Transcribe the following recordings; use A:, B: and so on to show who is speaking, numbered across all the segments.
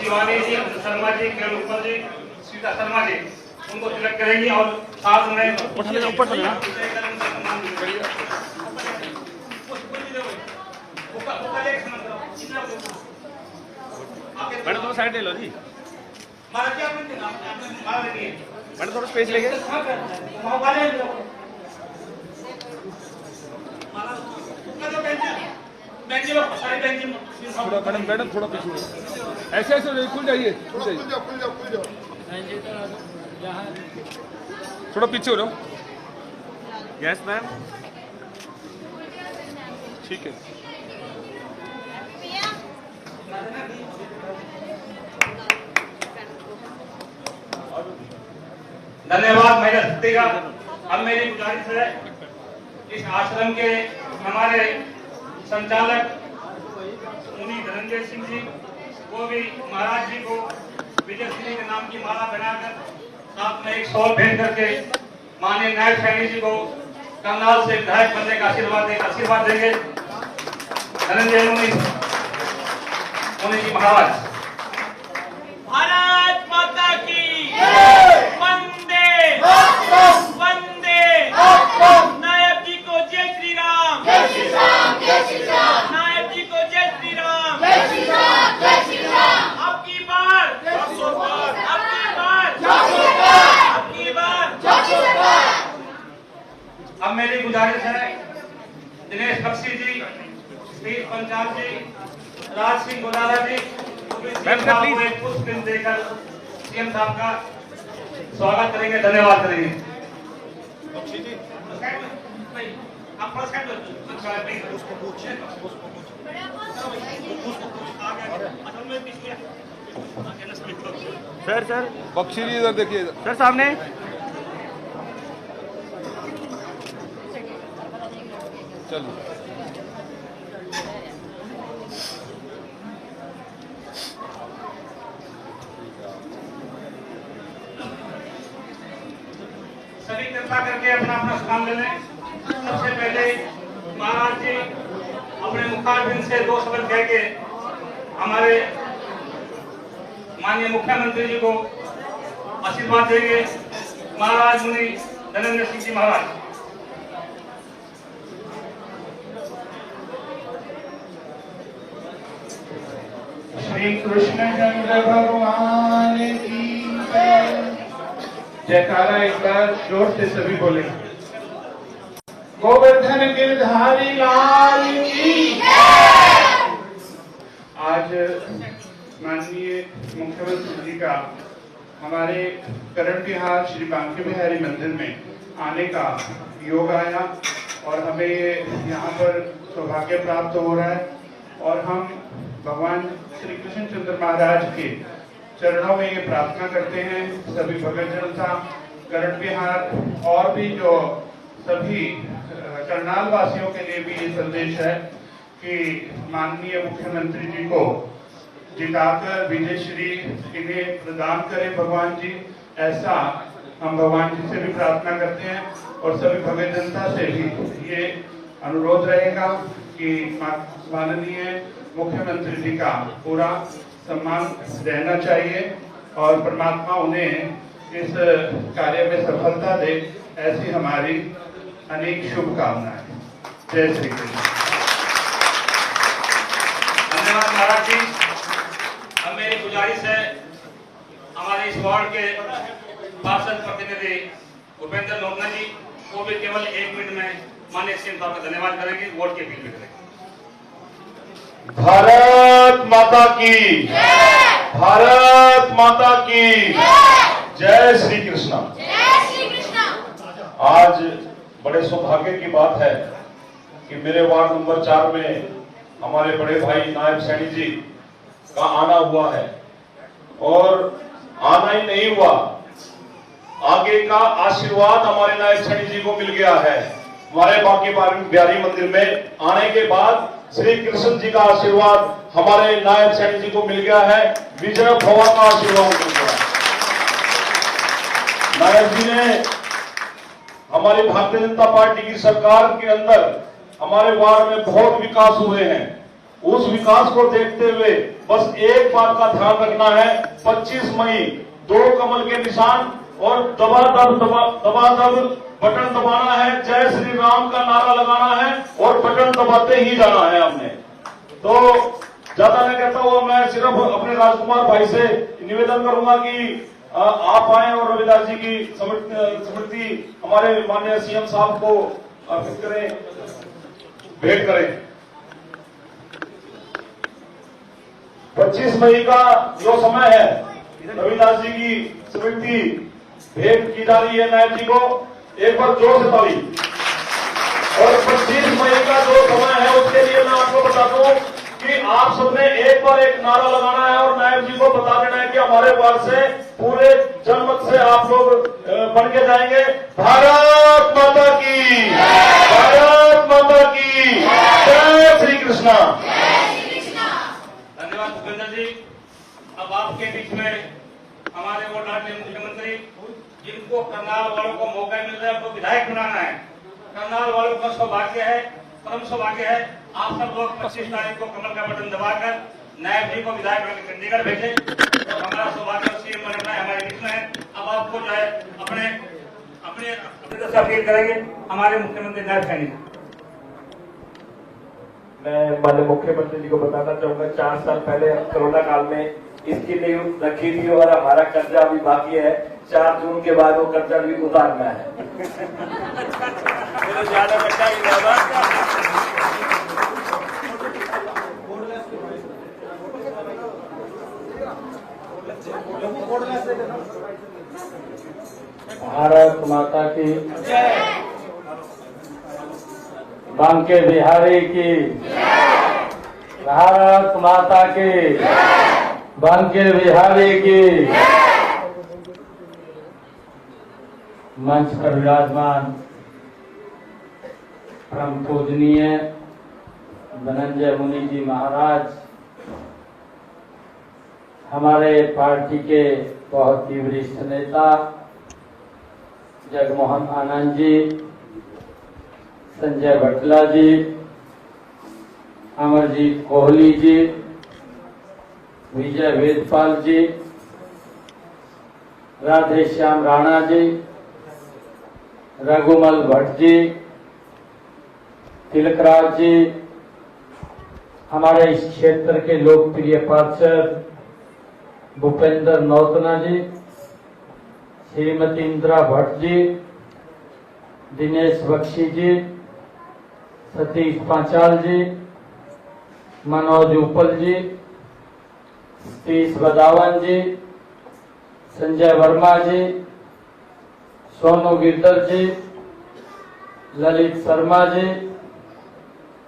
A: शिवानी जी, शर्मा जी, केलुपर जी, सीता शर्मा जी उनको सिलेक्ट करेंगी और साथ में ऊपर
B: मैडम थोड़ा साइड ले लो जी। मैडम थोड़ा स्पेस लेके थोड़ा मैडम थोड़ा पीछे ऐसे ऐसे खुल जाइए थोड़ा पीछे हो जाओ। यस मैम ठीक है।
A: धन्यवाद महिला शक्ति का। अब मेरी गुजारिश है इस आश्रम के हमारे संचालक मुनि धनंजय सिंह जी वो भी महाराज जी को विजय श्री के नाम की माला बनाकर साथ में एक शॉल भेंट करके माननीय नायब सैनी जी को करनाल से विधायक बनने का आशीर्वाद देंगे। धनंजय मुनि जी महाराज।
C: भारत माता की वंदे वंदे। नायब जी को जय श्री राम। नायब जी को जय श्री राम। अब की बार
A: अब मेरी गुजारिश है दिनेश बख्शी जी, स्टीव पंचाल जी, राज सिंह गोदारा जी को एक पुष्प देकर सीएम साहब का स्वागत करेंगे, धन्यवाद करेंगे।
B: सर बख्शी जी इधर देखिए सर सामने। चलो
A: सभी कृपा करके अपना अपना स्थान ले लें। सबसे पहले महाराज जी अपने मुखारबिंद से दो शब्द कह के हमारे माननीय मुख्यमंत्री जी को आशीर्वाद देंगे। महाराज मुनि धनंजय सिंह जी महाराज।
D: श्री कृष्ण चंद्र भगवान की जयकारा एक बार जोर से सभी बोले। गोवर्धन गिरधारी लाल की। आज माननीय मुख्यमंत्री जी का हमारे करण विहार श्री बांके बिहारी मंदिर में आने का योग आया और हमें यहाँ पर सौभाग्य प्राप्त हो रहा है और हम भगवान श्री कृष्ण चंद्र महाराज के चरणों में ये प्रार्थना करते हैं सभी भगत जनता, करण विहार और भी जो सभी करनाल वासियों के लिए भी ये संदेश है कि माननीय मुख्यमंत्री जी को जिताकर विजय श्री इन्हें प्रदान करें भगवान जी। ऐसा हम भगवान जी से भी प्रार्थना करते हैं और सभी भगत जनता से भी ये अनुरोध रहेगा कि माननीय मुख्यमंत्री जी का पूरा सम्मान रहना चाहिए और परमात्मा उन्हें इस कार्य में सफलता दे, ऐसी हमारी अनेक शुभकामनाएं। जय श्री कृष्ण।
A: धन्यवाद महाराज जी। अब मेरी गुजारिश है हमारे इस वार्ड के पार्षद प्रतिनिधि भूपेंद्र लोकना जी को भी केवल 1 मिनट में माननीय सीएम साहब का धन्यवाद करेंगे, वोट की अपील भी करेंगे।
E: भारत माता की, भारत माता की जय श्री कृष्णा। आज बड़े सौभाग्य की बात है कि मेरे वार्ड नंबर 4 में हमारे बड़े भाई नायब सैनी जी का आना हुआ है और आना ही नहीं हुआ, आगे का आशीर्वाद हमारे नायब सैनी जी को मिल गया है। हमारे बांके बिहारी मंदिर में आने के बाद श्री कृष्ण जी का आशीर्वाद हमारे नायब सैनी जी को मिल गया है, विजय भवा का आशीर्वाद मिल गया। नायब जी ने हमारी भारतीय जनता पार्टी की सरकार के अंदर हमारे वार्ड में बहुत विकास हुए हैं, उस विकास को देखते हुए बस एक बात का ध्यान रखना है, 25 मई 2 कमल के निशान और दबादब बटन दबाना है, जय श्री राम का नारा लगाना है और बटन दबाते ही जाना है हमने। तो ज्यादा नहीं कहता हुआ मैं सिर्फ अपने राजकुमार भाई से निवेदन करूंगा कि आप आए और रविदास जी की स्मृति हमारे माननीय सीएम साहब को अर्पित करें, भेंट करें। 25 मई का जो समय है, रविदास जी की स्मृति भेंट की जा रही है नायब जी को, एक बार जोर से ताली। और 25 मई का जो समय है उसके लिए मैं आपको बता दूं कि आप सबने एक बार एक नारा लगाना है और नायब जी को बता देना है कि हमारे वार्ड से पूरे जनमत से आप लोग बन के जाएंगे। भारत माता की, भारत माता की जय श्री कृष्णा।
A: धन्यवाद भूपेंद्र जी। अब आपके बीच में हमारे वो लाडले मुख्यमंत्री जिनको करनाल वालों को मौका मिल रहा है, उनको विधायक बनाना है। करनाल वालों का सौभाग्य है, परम सौभाग्य है, आप सब लोग 25 तारीख को कमल का बटन दबाकर नायब जी को विधायक बनकर चंडीगढ़ भेजे। तो हमारा सौभाग्य सीएम बनना है, हमारे बीच में है। अब आपको जो है अपने तरफ से अपील करेंगे हमारे मुख्यमंत्री नायब सैनी।
F: मैं माननीय मुख्यमंत्री जी को बताना चाहूंगा, 4 साल पहले कोरोना काल में इसकी नींव रखी थी और हमारा कर्जा अभी बाकी है। 4 जून के बाद वो कर्जा भी उतारना है। ज्यादा बच्चा ही
G: भारत माता की, बांके बिहारी की, भारत माता की, बांके बिहारी की। मंच पर विराजमान परम पूजनीय धनंजय मुनि जी महाराज, हमारे पार्टी के बहुत ही वरिष्ठ नेता जगमोहन आनंद जी, संजय भटला जी, अमरजीत कोहली जी, विजय वेदपाल जी, राधे श्याम राणा जी, रघुमल भट्ट जी, तिलकराज जी, हमारे इस क्षेत्र के लोकप्रिय पार्षद भूपेंद्र नौतना जी, श्रीमती इंदिरा भट्ट जी, दिनेश बख्शी जी, सतीश पांचाल जी, मनोज उपल जी, सतीश बदावन जी, संजय वर्मा जी, सोनू गिरधर जी, ललित शर्मा जी,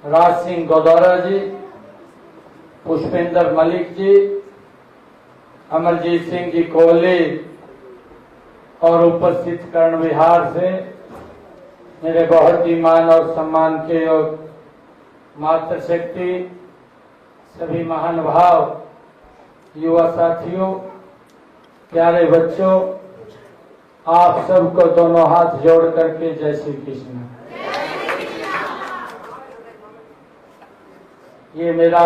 G: राज सिंह गौदौरा जी, पुष्पेंद्र मलिक जी, अमरजीत सिंह जी कोहली और उपस्थित कर्ण विहार से मेरे बहुत ही मान और सम्मान के योग मातृशक्ति, सभी महानुभाव, युवा साथियों, प्यारे बच्चों, आप सबको दोनों हाथ जोड़ करके जय श्री कृष्ण। ये मेरा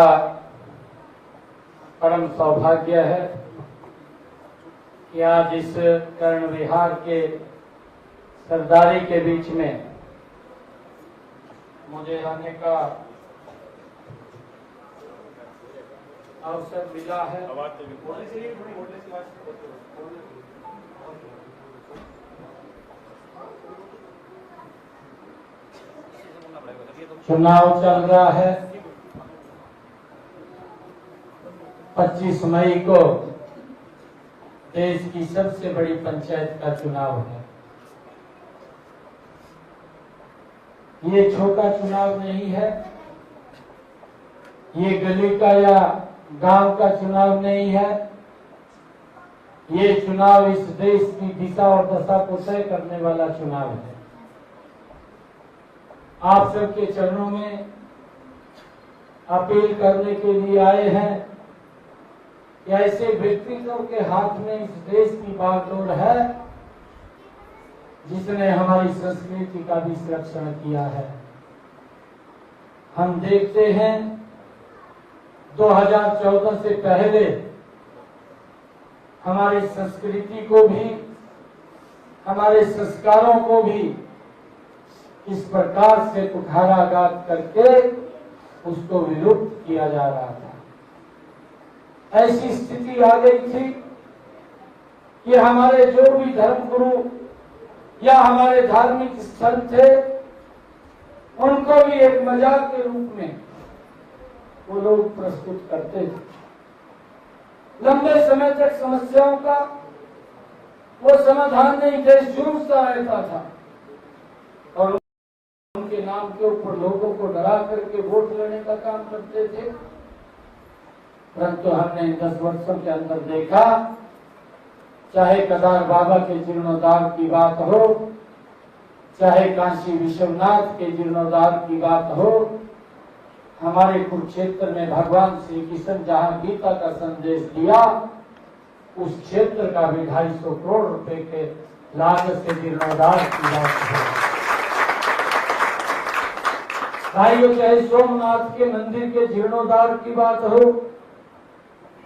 G: परम सौभाग्य है कि आज इस कर्ण विहार के सरदारी के बीच में मुझे आने का अवसर मिला है। चुनाव चल रहा है। 25 मई को देश की सबसे बड़ी पंचायत का चुनाव है। ये छोटा चुनाव नहीं है, ये गली का या गांव का चुनाव नहीं है, ये चुनाव इस देश की दिशा और दशा को तय करने वाला चुनाव है। आप सबके चरणों में अपील करने के लिए आए हैं कि ऐसे व्यक्तित्व के हाथ में इस देश की बागडोर है जिसने हमारी संस्कृति का भी संरक्षण किया है। हम देखते हैं 2014 से पहले हमारी संस्कृति को भी, हमारे संस्कारों को भी इस प्रकार से कुठाराघात करके उसको विलुप्त किया जा रहा था। ऐसी स्थिति आ गई थी कि हमारे जो भी धर्मगुरु या हमारे धार्मिक स्थल थे, उनको भी एक मजाक के रूप में वो लोग प्रस्तुत करते थे। लंबे समय तक समस्याओं का वो समाधान नहीं थे, जूझता रहता था और उनके नाम के ऊपर लोगों को डरा करके वोट लेने का काम करते थे। परंतु हमने इन 10 वर्षों के अंदर देखा, चाहे केदार बाबा के जीर्णोद्धार की बात हो, चाहे काशी विश्वनाथ के जीर्णोद्धार की बात हो, हमारे कुरुक्षेत्र में भगवान श्री कृष्ण जहाँ गीता का संदेश दिया, उस क्षेत्र का भी 250 करोड़ रुपए के लागत से जीर्णोद्धार की बात है। भाइयों, चाहे सोमनाथ के मंदिर के जीर्णोद्धार की बात हो,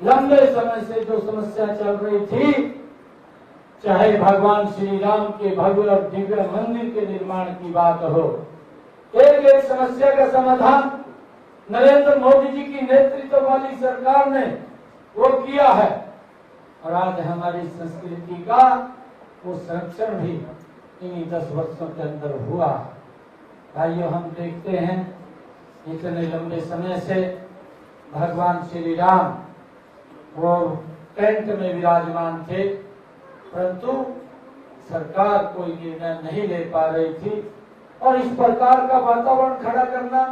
G: लंबे समय से जो समस्या चल रही थी, चाहे भगवान श्री राम के भव्य और दिव्य मंदिर के निर्माण की बात हो, एक एक समस्या का समाधान नरेंद्र मोदी जी की नेतृत्व वाली सरकार ने वो किया है और आज हमारी संस्कृति का वो संरक्षण भी इन्हीं 10 वर्षों के अंदर हुआ। भाइयों, हम देखते हैं इतने लंबे समय से भगवान श्री राम वो टेंट में विराजमान थे, परंतु सरकार कोई निर्णय नहीं ले पा रही थी और इस प्रकार का वातावरण खड़ा करना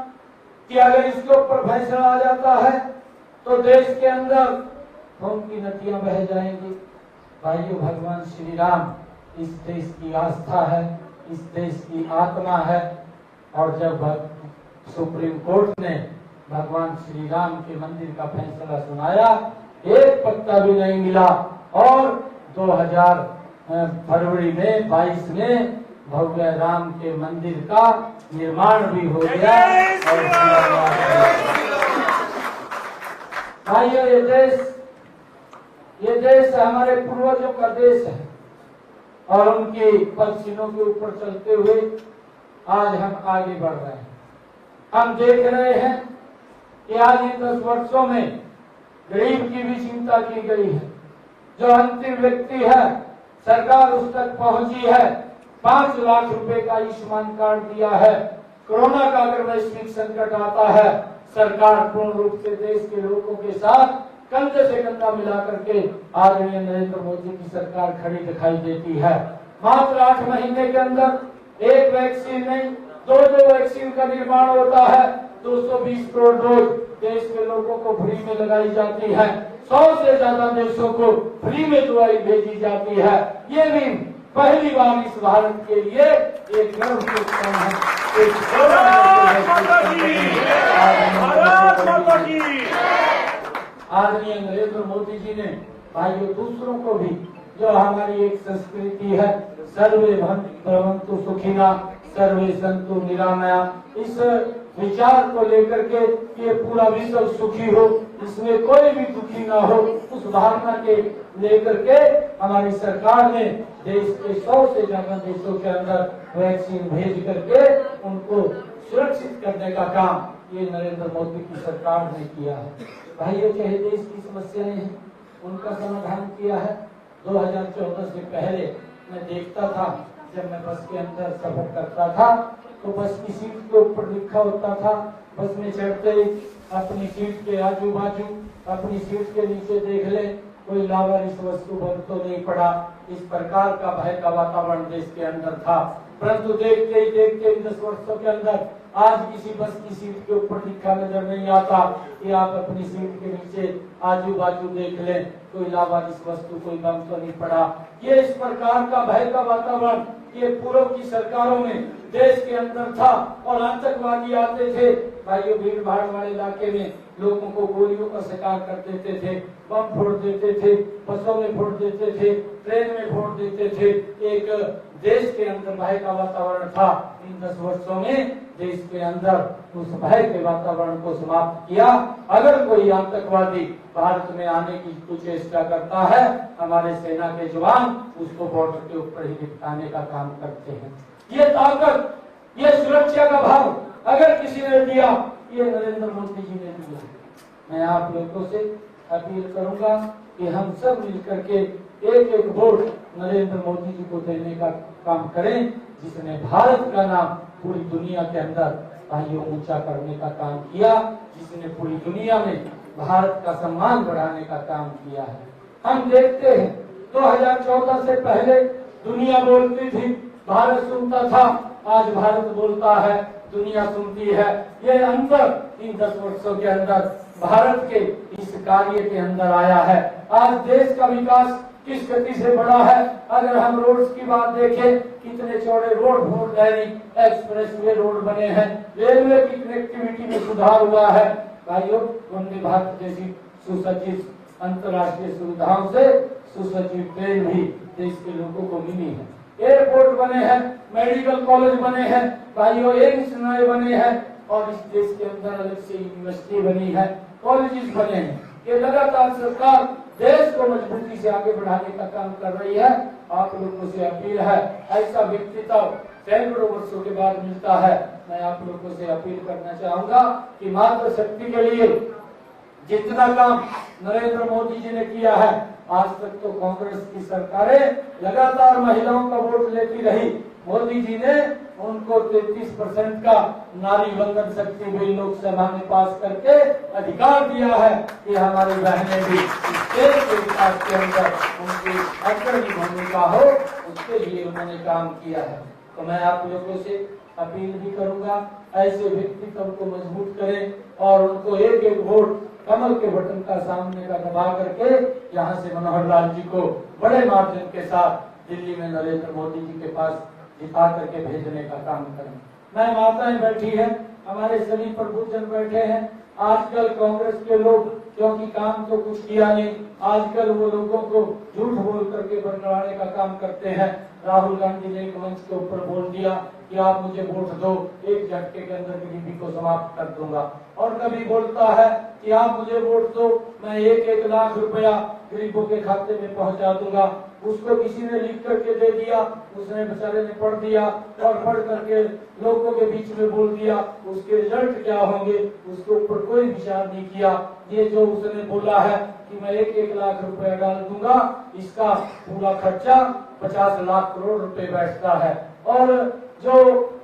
G: कि अगर इसके ऊपर फैसला आ जाता है तो देश के अंदर खून की नदियां बह जाएंगी। भाइयों, भगवान श्री राम इस देश की आस्था है, इस देश की आत्मा है और जब सुप्रीम कोर्ट ने भगवान श्री राम के मंदिर का फैसला सुनाया, एक पत्ता भी नहीं मिला और 2000 फरवरी में 22 में भव्य राम के मंदिर का निर्माण भी हो गया। और भाइयों, ये देश हमारे पूर्वजों का देश है और उनके पक्षियों के ऊपर चलते हुए आज हम आगे बढ़ रहे हैं। हम देख रहे हैं कि आज इन 10 वर्षों में गरीब की भी चिंता की गई है। जो अंतिम व्यक्ति है, सरकार उस तक पहुंची है। 5 लाख रुपए का आयुष्मान कार्ड दिया है। कोरोना का अगर वैश्विक संकट आता है, सरकार पूर्ण रूप से देश के लोगों के साथ कंधे से कंधा मिला करके आदरणीय नरेंद्र मोदी की सरकार खड़ी दिखाई देती है। मात्र 8 महीने के अंदर एक वैक्सीन नहीं, 2 वैक्सीन का निर्माण होता है। 220 करोड़ डोज देश के लोगों को फ्री में लगाई जाती है। 100 से ज्यादा देशों को फ्री में दवाई भेजी जाती है। ये भी पहली बार इस भारत के लिए एक गर्व की क्षण है। आदरणीय नरेंद्र मोदी जी ने भाइयों दूसरों को भी, जो हमारी एक संस्कृति है, सर्वे भवन्तु सुखिनः सर्वे सन्तु निरामया, इस विचार को लेकर के ये पूरा विश्व सुखी हो, इसमें कोई भी दुखी ना हो, उस भावना के लेकर के हमारी सरकार ने देश के 100 से ज्यादा देशों के अंदर वैक्सीन भेज करके उनको सुरक्षित करने का काम ये नरेंद्र मोदी की सरकार ने किया है। भाइयों, चाहे देश की समस्याएं हैं, उनका समाधान किया है। 2014 से पहले मैं देखता था, जब मैं बस के अंदर सफर करता था तो बस की सीट के ऊपर लिखा होता था, बस में चढ़ते ही अपनी सीट के आजू बाजू, अपनी सीट के नीचे देख ले, कोई लावारिस वस्तु बंद तो नहीं पड़ा। इस प्रकार का भय का वातावरण देश के अंदर था। परंतु देखते ही देखते 10 वर्षों के अंदर आज किसी बस की सीट के ऊपर लिखा नजर नहीं आता कि आप अपनी सीट के नीचे आजू बाजू देख लें, कोई लावारिस वस्तु, कोई बम तो नहीं पड़ा। ये इस प्रकार का भय का वातावरण ये पूर्व की सरकारों में देश के अंदर था और आतंकवादी आते थे, भाइयों भीड़ भाड़ वाले इलाके में लोगों को गोलियों का शिकार कर देते थे, बम फोड़ देते थे, बसों में फोड़ देते थे, ट्रेन में फोड़ देते थे। एक देश के अंदर भय का वातावरण था। इन 10 वर्षों में देश के अंदर उस भय के वातावरण को समाप्त किया। अगर कोई आतंकवादी भारत में आने की कुछ चेष्टा करता है, हमारे सेना के जवान उसको बॉर्डर के ऊपर ही निपटाने का काम करते हैं। ये ताकत, ये सुरक्षा का भाव अगर किसी ने दिया, ये नरेंद्र मोदी जी ने दिया। मैं आप लोगों से अपील करूंगा कि हम सब मिलकर के एक एक वोट नरेंद्र मोदी जी को देने का काम करें, जिसने भारत का नाम पूरी दुनिया के अंदर भाइयों ऊंचा करने का काम किया, जिसने पूरी दुनिया में भारत का सम्मान बढ़ाने का काम किया है। हम देखते हैं 2014 से पहले दुनिया बोलती थी, भारत सुनता था, आज भारत बोलता है, दुनिया सुनती है। ये अंतर इन 10 वर्षों के अंदर भारत के इस कार्य के अंदर आया है। आज देश का विकास किस गति से बढ़ा है, अगर हम रोड्स की बात देखें, कितने चौड़े रोड, भूल दैनिक एक्सप्रेसवे रोड बने हैं, रेलवे की कनेक्टिविटी में सुधार हुआ है। भाइयों, वंदे भारत जैसी सुसज्जित अंतर्राष्ट्रीय सुविधाओं से सुसज्जित ट्रेन भी देश के लोगों को मिली है। एयरपोर्ट बने हैं, मेडिकल कॉलेज बने हैं, भाइयों एम्स नए बने हैं, और इस देश के अंदर अलग से यूनिवर्सिटी बनी है, कॉलेजेस बने हैं। ये लगातार सरकार देश को मजबूती से आगे बढ़ाने का काम कर रही है। आप लोगों से अपील है, ऐसा व्यक्तित्व सैकड़ों वर्षों के बाद मिलता है। मैं आप लोगों से अपील करना चाहूंगा कि मातृशक्ति के लिए जितना काम नरेंद्र मोदी जी ने किया है, आज तक तो कांग्रेस की सरकारें लगातार महिलाओं का वोट लेती रही। मोदी जी ने उनको 33% का नारी वंदन शक्ति बिल लोकसभा में पास करके अधिकार दिया है कि हमारी बहनें भी देश के विकास के अंदर उनकी अग्रणी भूमिका हो, उसके लिए उन्होंने काम किया है। तो मैं आप लोगों से अपील भी करूंगा, ऐसे व्यक्तित्व को मजबूत करें और उनको एक एक वोट कमल के बटन का सामने का दबा करके यहाँ से मनोहर लाल जी को बड़े मार्जिन के साथ दिल्ली में नरेंद्र मोदी जी के पास जिता करके भेजने का काम करें। मैं माताएं बैठी हैं, हमारे सभी प्रबुद्धजन बैठे हैं। आजकल कांग्रेस के लोग, क्योंकि काम तो कुछ किया नहीं, आजकल वो लोगों को झूठ बोल करके बरगलाने का काम करते हैं। राहुल गांधी ने एक मंच के ऊपर बोल दिया कि आप मुझे वोट दो, एक झटके के अंदर गरीबी को समाप्त कर दूंगा। और कभी बोलता है कि आप मुझे वोट दो, मैं 1-1 लाख रुपया गरीबों के खाते में पहुंचा दूंगा। उसको किसी ने लिख करके दे दिया, उसने बेचारे ने पढ़ दिया और पढ़ करके लोगों के बीच में बोल दिया। उसके रिजल्ट क्या होंगे उसके ऊपर कोई विचार नहीं किया। ये जो उसने बोला है कि मैं 1-1 लाख रुपया डाल दूंगा, इसका पूरा खर्चा 50 लाख करोड़ रुपए बैठता है। और जो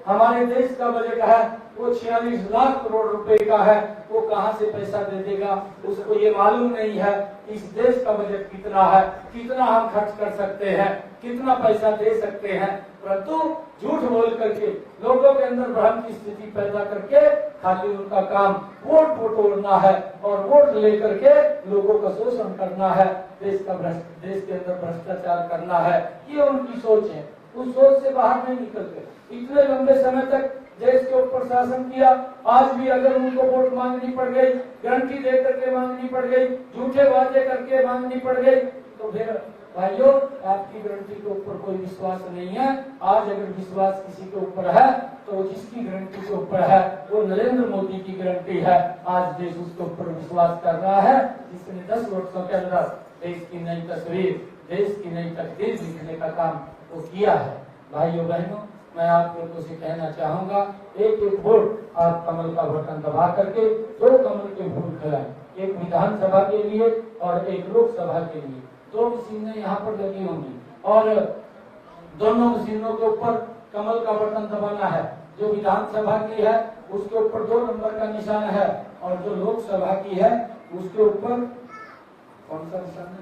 G: हमारे देश का बजट है वो 46 लाख करोड़ रुपए का है, वो कहां से पैसा दे देगा, उसको ये मालूम नहीं है इस देश का बजट कितना है, कितना हम खर्च कर सकते हैं, कितना पैसा दे सकते हैं। परंतु झूठ बोल करके लोगों के अंदर भ्रम की स्थिति पैदा करके खाली उनका काम वोट बटोरना है और वोट लेकर के लोगों का शोषण करना है, देश के अंदर भ्रष्टाचार करना है। ये उनकी सोच है, उस सोच से बाहर नहीं निकलते। इतने लंबे समय तक देश के ऊपर शासन किया, आज भी अगर उनको वोट मांगनी पड़ गई, गारंटी दे करके मांगनी पड़ गई, झूठे वादे करके मांगनी पड़ गई, तो फिर भाइयों आपकी गारंटी के ऊपर कोई विश्वास नहीं है। आज अगर विश्वास किसी के ऊपर है तो जिसकी गारंटी के ऊपर है वो नरेंद्र मोदी की गारंटी है। आज देश उसके ऊपर विश्वास कर रहा है, जिसने 10 वर्षों के अंदर देश की नई तस्वीर, देश की नई तकदीर लिखने का काम वो किया है। भाइयों बहनों, मैं आप लोगों से कहना चाहूंगा, एक एक वोट आप कमल का बटन दबा करके 2 कमल के फूल खिलाएं, एक विधानसभा के लिए और एक लोकसभा के लिए। 2 मशीनें यहाँ पर लगी होंगी और दोनों मशीनों के ऊपर कमल का बटन दबाना है। जो विधानसभा की है उसके ऊपर 2 नंबर का निशान है और जो लोकसभा की है उसके ऊपर कौन सा निशान है?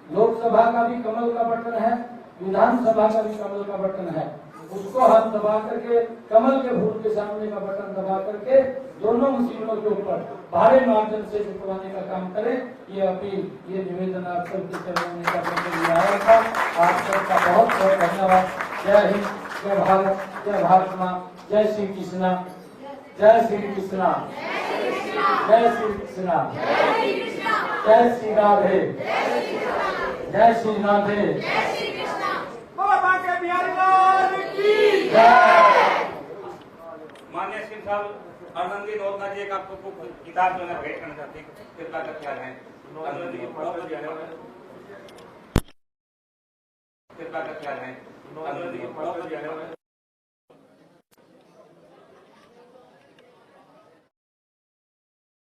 G: लोकसभा का भी कमल का बटन है, विधानसभा का भी कमल का बटन है। उसको हम दबा करके कमल के फूल के सामने का बटन दबा करके दोनों मशीनों के ऊपर भारी मार्जिन से जितवाने का काम करें। ये अपील, ये निवेदन आप सबके चरणों में करने के लिए आया था। आप सबका बहुत बहुत धन्यवाद। जय हिंद, जय भारत, जय भारत माँ, जय श्री कृष्णा, जय श्री कृष्णा, जय श्री कृष्णा, जय श्री राधे, जय श्री राधे।
A: माननीय सिंह साहब आनंदी नोतना जी एक आपको किताब जो है भेंट करना चाहती कृपया करके आ जाएं। कृपया करके आ जाएं।